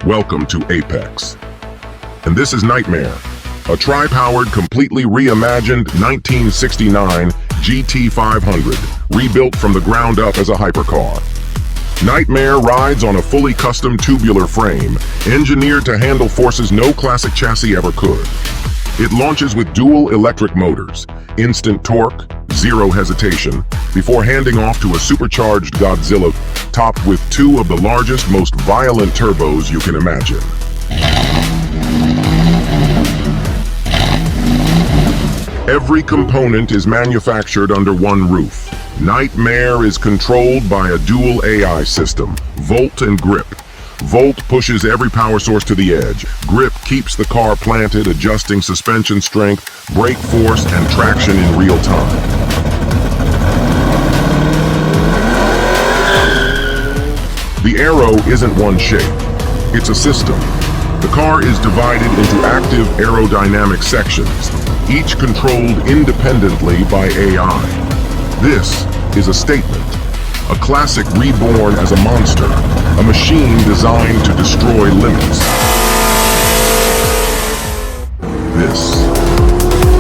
Welcome to Apex. And this is Nightmare, a tri-powered, completely reimagined 1969 GT500, rebuilt from the ground up as a hypercar. Nightmare rides on a fully custom tubular frame, engineered to handle forces no classic chassis ever could. It launches with dual electric motors, instant torque, zero hesitation, before handing off to a supercharged Godzilla topped with two of the largest, most violent turbos you can imagine. Every component is manufactured under one roof. Nightmare is controlled by a dual AI system, Volt and Grip. Volt pushes every power source to the edge. Grip keeps the car planted, adjusting suspension strength, brake force, and traction in real time. The Aero isn't one shape, it's a system. The car is divided into active aerodynamic sections, each controlled independently by AI. This is a statement, a classic reborn as a monster, a machine designed to destroy limits. This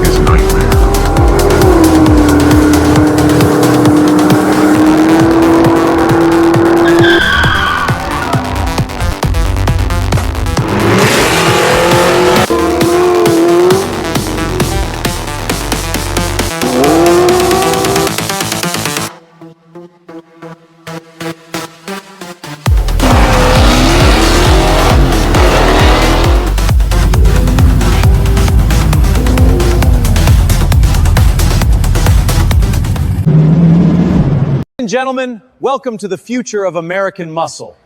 is Nightmare. Ladies and gentlemen, welcome to the future of American muscle.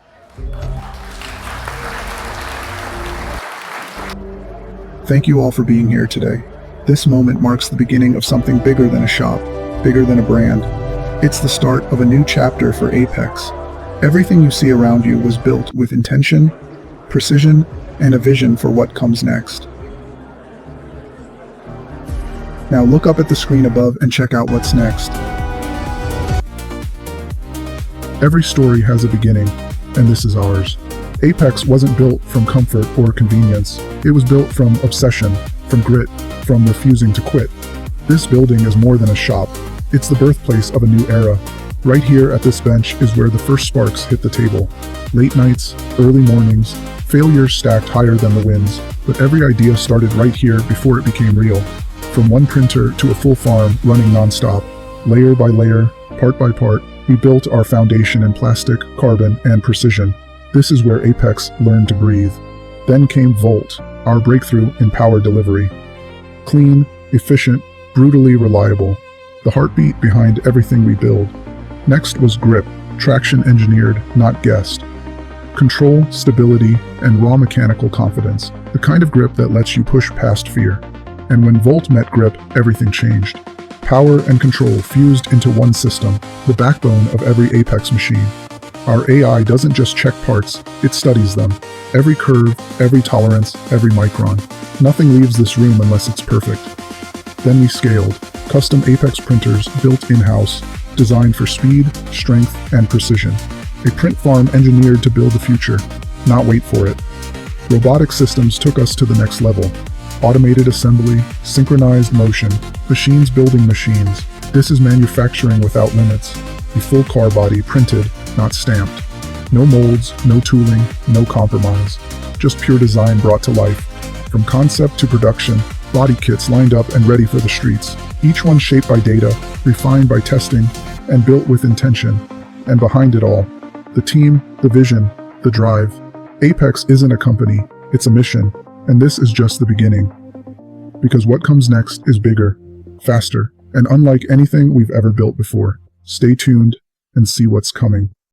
Thank you all for being here today. This moment marks the beginning of something bigger than a shop, bigger than a brand. It's the start of a new chapter for Apex. Everything you see around you was built with intention, precision, and a vision for what comes next. Now look up at the screen above and check out what's next. Every story has a beginning, and this is ours. Apex wasn't built from comfort or convenience. It was built from obsession, from grit, from refusing to quit. This building is more than a shop. It's the birthplace of a new era. Right here at this bench is where the first sparks hit the table. Late nights, early mornings, failures stacked higher than the wins. But every idea started right here before it became real. From one printer to a full farm running nonstop, layer by layer, part by part, we built our foundation in plastic, carbon, and precision. This is where Apex learned to breathe. Then came Volt, our breakthrough in power delivery. Clean, efficient, brutally reliable. The heartbeat behind everything we build. Next was Grip, traction engineered, not guessed. Control, stability, and raw mechanical confidence. The kind of grip that lets you push past fear. And when Volt met Grip, everything changed. Power and control fused into one system, the backbone of every Apex machine. Our AI doesn't just check parts, it studies them. Every curve, every tolerance, every micron. Nothing leaves this room unless it's perfect. Then we scaled. Custom Apex printers built in-house, designed for speed, strength, and precision. A print farm engineered to build the future, not wait for it. Robotic systems took us to the next level. Automated assembly, synchronized motion, machines building machines. This is manufacturing without limits. A full car body printed, not stamped. No molds, no tooling, no compromise. Just pure design brought to life. From concept to production, body kits lined up and ready for the streets. Each one shaped by data, refined by testing, and built with intention. And behind it all, the team, the vision, the drive. Apex isn't a company, it's a mission. And this is just the beginning. Because what comes next is bigger, faster, and unlike anything we've ever built before. Stay tuned and see what's coming.